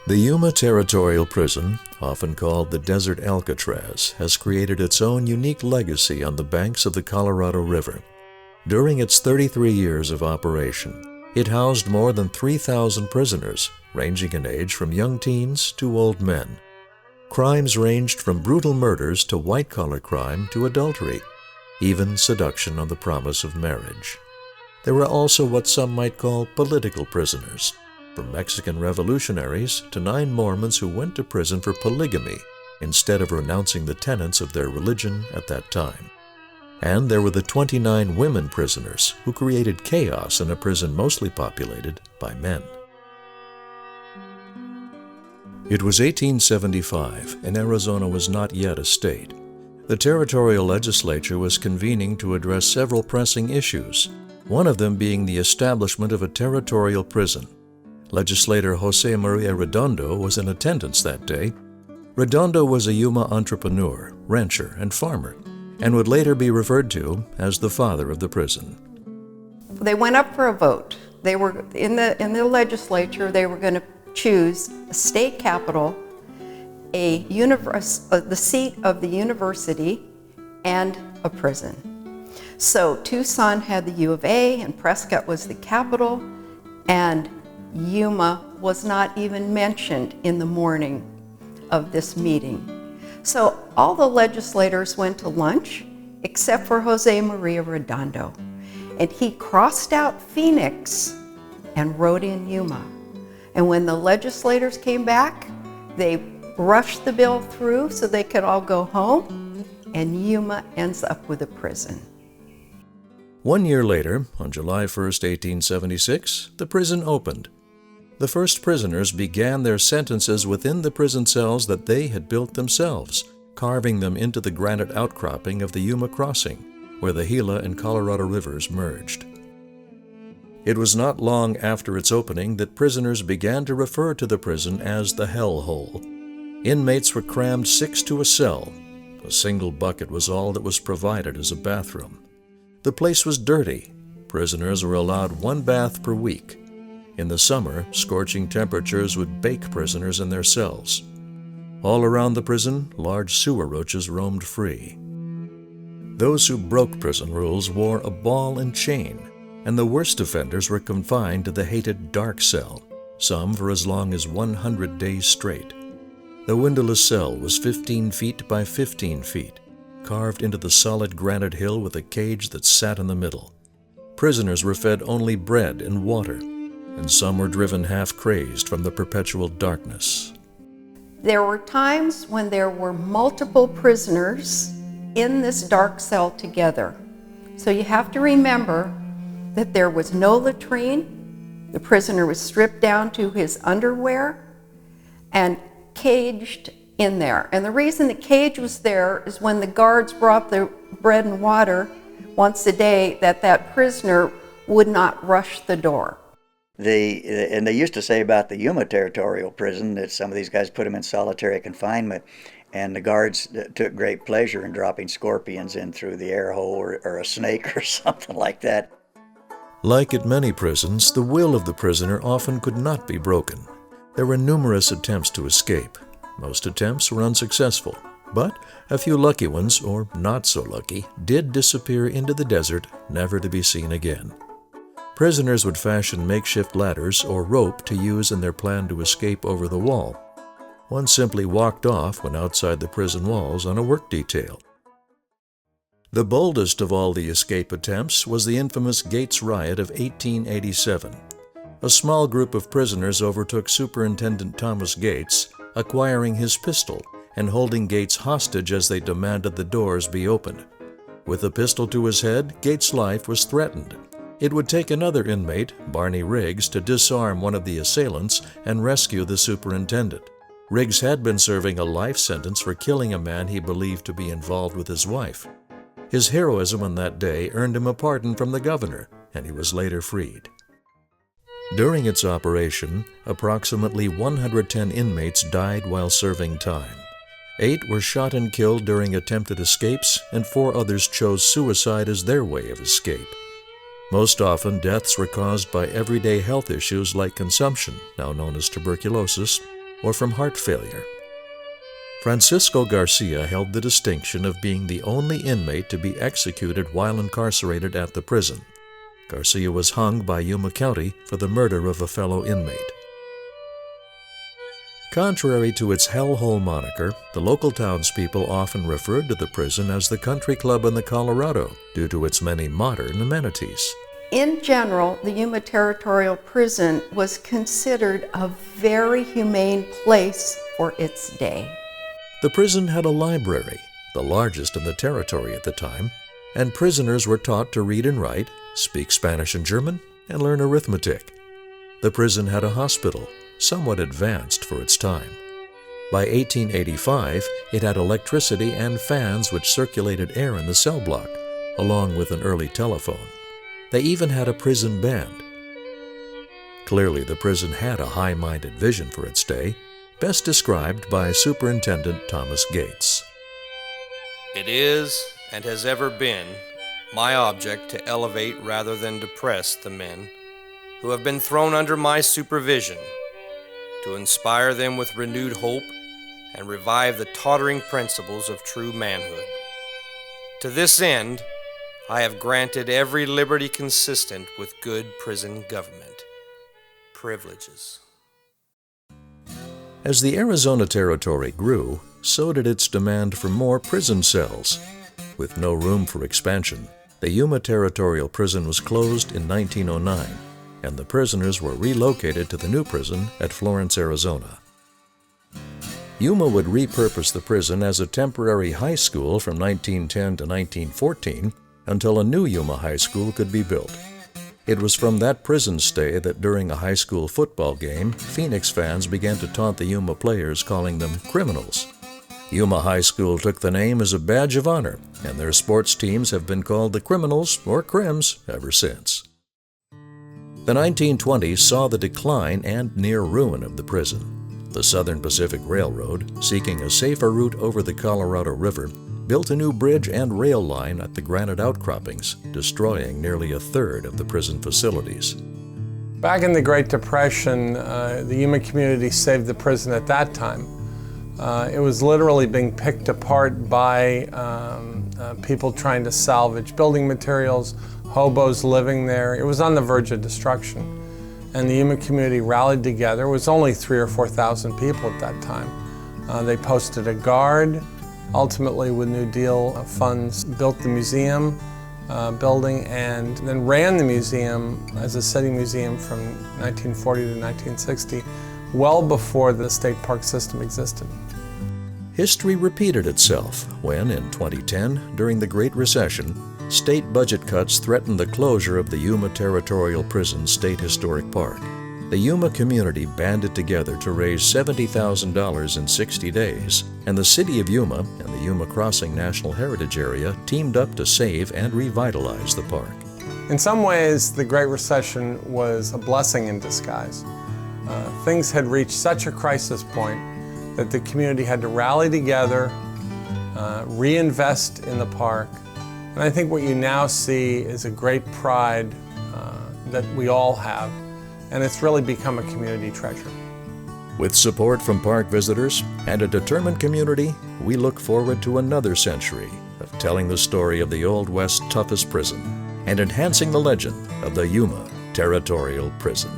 The Yuma Territorial Prison, often called the Desert Alcatraz, has created its own unique legacy on the banks of the Colorado River. During its 33 years of operation, it housed more than 3,000 prisoners, ranging in age from young teens to old men. Crimes ranged from brutal murders to white-collar crime to adultery, even seduction on the promise of marriage. There were also what some might call political prisoners, from Mexican revolutionaries to 9 Mormons who went to prison for polygamy instead of renouncing the tenets of their religion at that time. And there were the 29 women prisoners who created chaos in a prison mostly populated by men. It was 1875, and Arizona was not yet a state. The territorial legislature was convening to address several pressing issues, one of them being the establishment of a territorial prison. Legislator Jose Maria Redondo was in attendance that day. Redondo was a Yuma entrepreneur, rancher, and farmer, and would later be referred to as the father of the prison. They went up for a vote. They were in the legislature. They were going to choose a state capital, the seat of the university, and a prison. So Tucson had the U of A, and Prescott was the capital, and Yuma was not even mentioned in the morning of this meeting. So all the legislators went to lunch except for Jose Maria Redondo, and he crossed out Phoenix and wrote in Yuma. And when the legislators came back, they rushed the bill through so they could all go home, and Yuma ends up with a prison. 1 year later, on July 1st, 1876, the prison opened. The first prisoners began their sentences within the prison cells that they had built themselves, carving them into the granite outcropping of the Yuma Crossing, where the Gila and Colorado rivers merged. It was not long after its opening that prisoners began to refer to the prison as the Hell Hole. Inmates were crammed 6 to a cell. A single bucket was all that was provided as a bathroom. The place was dirty. Prisoners were allowed 1 bath per week. In the summer, scorching temperatures would bake prisoners in their cells. All around the prison, large sewer roaches roamed free. Those who broke prison rules wore a ball and chain, and the worst offenders were confined to the hated dark cell, some for as long as 100 days straight. The windowless cell was 15 feet by 15 feet, carved into the solid granite hill with a cage that sat in the middle. Prisoners were fed only bread and water, and some were driven half-crazed from the perpetual darkness. There were times when there were multiple prisoners in this dark cell together. So you have to remember that there was no latrine. The prisoner was stripped down to his underwear and caged in there. And the reason the cage was there is when the guards brought the bread and water once a day, that prisoner would not rush the door. And they used to say about the Yuma Territorial Prison that some of these guys put them in solitary confinement, and the guards took great pleasure in dropping scorpions in through the air hole or a snake or something like that. Like at many prisons, the will of the prisoner often could not be broken. There were numerous attempts to escape. Most attempts were unsuccessful, but a few lucky ones, or not so lucky, did disappear into the desert, never to be seen again. Prisoners would fashion makeshift ladders or rope to use in their plan to escape over the wall. One simply walked off when outside the prison walls on a work detail. The boldest of all the escape attempts was the infamous Gates Riot of 1887. A small group of prisoners overtook Superintendent Thomas Gates, acquiring his pistol and holding Gates hostage as they demanded the doors be opened. With a pistol to his head, Gates' life was threatened. It would take another inmate, Barney Riggs, to disarm one of the assailants and rescue the superintendent. Riggs had been serving a life sentence for killing a man he believed to be involved with his wife. His heroism on that day earned him a pardon from the governor, and he was later freed. During its operation, approximately 110 inmates died while serving time. 8 were shot and killed during attempted escapes, and 4 others chose suicide as their way of escape. Most often, deaths were caused by everyday health issues like consumption, now known as tuberculosis, or from heart failure. Francisco Garcia held the distinction of being the only inmate to be executed while incarcerated at the prison. Garcia was hung by Yuma County for the murder of a fellow inmate. Contrary to its hellhole moniker, the local townspeople often referred to the prison as the Country Club in the Colorado due to its many modern amenities. In general, the Yuma Territorial Prison was considered a very humane place for its day. The prison had a library, the largest in the territory at the time, and prisoners were taught to read and write, speak Spanish and German, and learn arithmetic. The prison had a hospital, somewhat advanced for its time. By 1885, it had electricity and fans which circulated air in the cell block, along with an early telephone. They even had a prison band. Clearly, the prison had a high-minded vision for its day, best described by Superintendent Thomas Gates. It is, and has ever been, my object to elevate rather than depress the men who have been thrown under my supervision, to inspire them with renewed hope and revive the tottering principles of true manhood. To this end, I have granted every liberty consistent with good prison government. Privileges. As the Arizona Territory grew, so did its demand for more prison cells. With no room for expansion, the Yuma Territorial Prison was closed in 1909, and the prisoners were relocated to the new prison at Florence, Arizona. Yuma would repurpose the prison as a temporary high school from 1910 to 1914 until a new Yuma high school could be built. It was from that prison stay that during a high school football game, Phoenix fans began to taunt the Yuma players, calling them criminals. Yuma High School took the name as a badge of honor, and their sports teams have been called the Criminals, or Crims, ever since. The 1920s saw the decline and near ruin of the prison. The Southern Pacific Railroad, seeking a safer route over the Colorado River, built a new bridge and rail line at the granite outcroppings, destroying nearly a third of the prison facilities. Back in the Great Depression, the Yuma community saved the prison at that time. It was literally being picked apart by people trying to salvage building materials, hobos living there. It was on the verge of destruction. And the Yuma community rallied together. It was only 3,000 or 4,000 people at that time. They posted a guard. Ultimately, with New Deal funds, built the museum building and then ran the museum as a city museum from 1940 to 1960, well before the state park system existed. History repeated itself when, in 2010, during the Great Recession, state budget cuts threatened the closure of the Yuma Territorial Prison State Historic Park. The Yuma community banded together to raise $70,000 in 60 days, and the city of Yuma and the Yuma Crossing National Heritage Area teamed up to save and revitalize the park. In some ways, the Great Recession was a blessing in disguise. Things had reached such a crisis point that the community had to rally together, reinvest in the park, and I think what you now see is a great pride that we all have. And it's really become a community treasure. With support from park visitors and a determined community, we look forward to another century of telling the story of the Old West's toughest prison and enhancing the legend of the Yuma Territorial Prison.